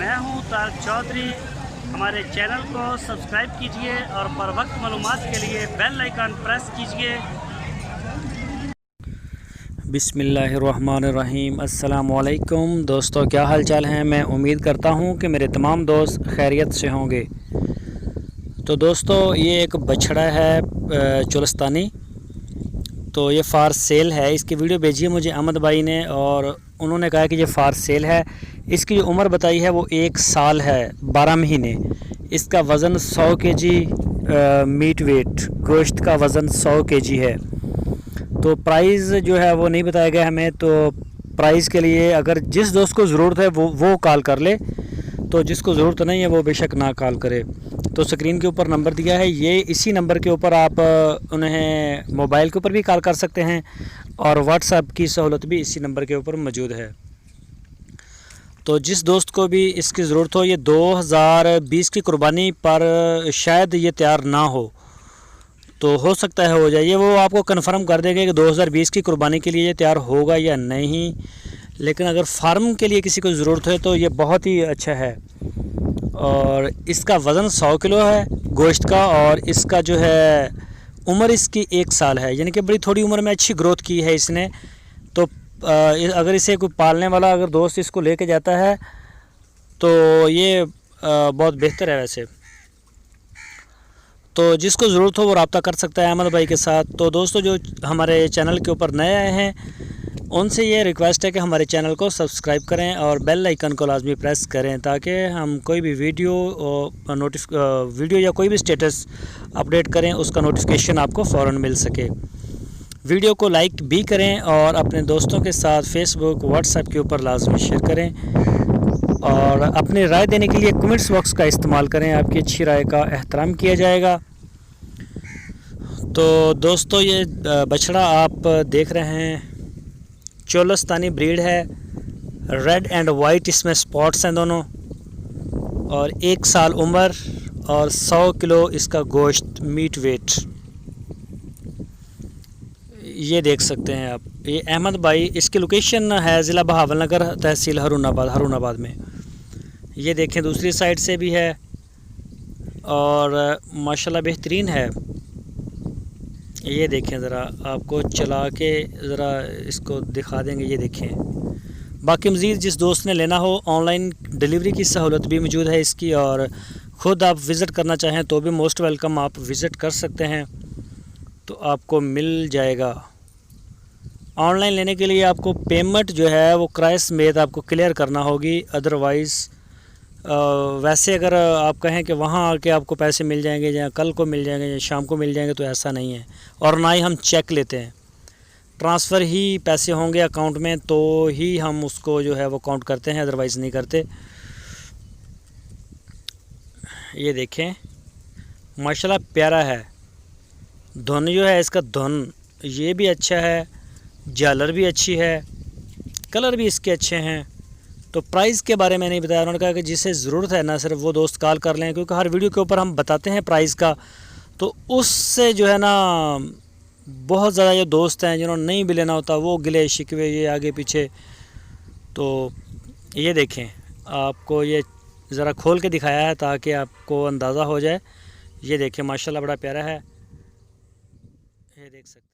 मैं हूं तारक चौधरी। हमारे चैनल को सब्सक्राइब कीजिए और बर वक्त मालूमात के लिए बेल आइकन प्रेस कीजिए। बिस्मिल्लाहिर्रहमानिर्रहीम। अस्सलाम वालेकुम दोस्तों, क्या हाल चाल हैं। मैं उम्मीद करता हूं कि मेरे तमाम दोस्त खैरियत से होंगे। तो दोस्तों, ये एक बछड़ा है चोलस्तानी, तो ये फार सेल है। इसकी वीडियो भेजी है मुझे अहमद भाई ने और उन्होंने कहा कि ये फार सेल है। इसकी जो उम्र बताई है वो 1 साल है 12 महीने। इसका वज़न 100 केजी मीट वेट, गोश्त का वज़न 100 केजी है। तो प्राइस जो है वो नहीं बताया गया हमें। तो प्राइस के लिए अगर जिस दोस्त को ज़रूरत है वो कॉल कर ले, तो जिसको ज़रूरत नहीं है वो बेशक ना कॉल करे। तो स्क्रीन के ऊपर नंबर दिया है, ये इसी नंबर के ऊपर आप उन्हें मोबाइल के ऊपर भी कॉल कर सकते हैं और व्हाट्सएप की सहूलत भी इसी नंबर के ऊपर मौजूद है। तो जिस दोस्त को भी इसकी ज़रूरत हो, ये 2020 की कुर्बानी पर शायद ये तैयार ना हो सकता है हो जाए। ये वो आपको कन्फर्म कर देंगे कि 2020 की कुर्बानी के लिए ये तैयार होगा या नहीं। लेकिन अगर फार्म के लिए किसी को ज़रूरत है तो ये बहुत ही अच्छा है। और इसका वज़न 100 किलो है गोश्त का, और इसका जो है उम्र इसकी 1 साल है, यानी कि बड़ी थोड़ी उम्र में अच्छी ग्रोथ की है इसने। तो अगर इसे कोई पालने वाला अगर दोस्त इसको लेके जाता है तो ये बहुत बेहतर है वैसे। तो जिसको ज़रूरत हो वो रब्ता कर सकता है अहमद भाई के साथ। तो दोस्तों, जो हमारे चैनल के ऊपर नए आए हैं उनसे ये रिक्वेस्ट है कि हमारे चैनल को सब्सक्राइब करें और बेल आइकन को लाजमी प्रेस करें, ताकि हम कोई भी वीडियो या कोई भी स्टेटस अपडेट करें उसका नोटिफिकेशन आपको फ़ौरन मिल सके। वीडियो को लाइक भी करें और अपने दोस्तों के साथ फेसबुक व्हाट्सएप के ऊपर लाजमी शेयर करें और अपनी राय देने के लिए कमेंट्स बॉक्स का इस्तेमाल करें। आपकी अच्छी राय का एहतराम किया जाएगा। तो दोस्तों, ये बछड़ा आप देख रहे हैं चोलस्तानी ब्रीड है, रेड एंड वाइट इसमें स्पॉट्स हैं दोनों, और 1 साल उम्र और 100 किलो इसका गोश्त मीट वेट। ये देख सकते हैं आप। ये अहमद भाई, इसकी लोकेशन है ज़िला बहावलनगर, तहसील हारूनाबाद में। ये देखें दूसरी साइड से भी है और माशाल्लाह बेहतरीन है। ये देखें, ज़रा आपको चला के ज़रा इसको दिखा देंगे। ये देखें। बाकी मज़ीद जिस दोस्त ने लेना हो, ऑनलाइन डिलीवरी की सहूलत भी मौजूद है इसकी, और ख़ुद आप विज़िट करना चाहें तो भी मोस्ट वेलकम, आप विज़िट कर सकते हैं तो आपको मिल जाएगा। ऑनलाइन लेने के लिए आपको पेमेंट जो है वो किराए समेत आपको क्लियर करना होगी। अदरवाइज़ वैसे अगर आप कहें कि वहाँ आके आपको पैसे मिल जाएंगे या कल को मिल जाएंगे या शाम को मिल जाएंगे, तो ऐसा नहीं है। और ना ही हम चेक लेते हैं, ट्रांसफ़र ही पैसे होंगे अकाउंट में तो ही हम उसको जो है वो काउंट करते हैं, अदरवाइज़ नहीं करते। ये देखें, माशाल्लाह प्यारा है। धुन जो है इसका, धुन ये भी अच्छा है, झालर भी अच्छी है, कलर भी इसके अच्छे हैं। तो प्राइस के बारे में नहीं बताया। उन्होंने कहा कि जिसे ज़रूरत है ना सिर्फ वो दोस्त कॉल कर लें, क्योंकि हर वीडियो के ऊपर हम बताते हैं प्राइस का, तो उससे जो है ना बहुत ज़्यादा ये दोस्त हैं जिन्होंने नहीं भी लेना होता वो गिले शिकवे ये आगे पीछे। तो ये देखें, आपको ये ज़रा खोल के दिखाया है ताकि आपको अंदाज़ा हो जाए। ये देखें, माशाल्लाह बड़ा प्यारा है। ये देख सकते हैं।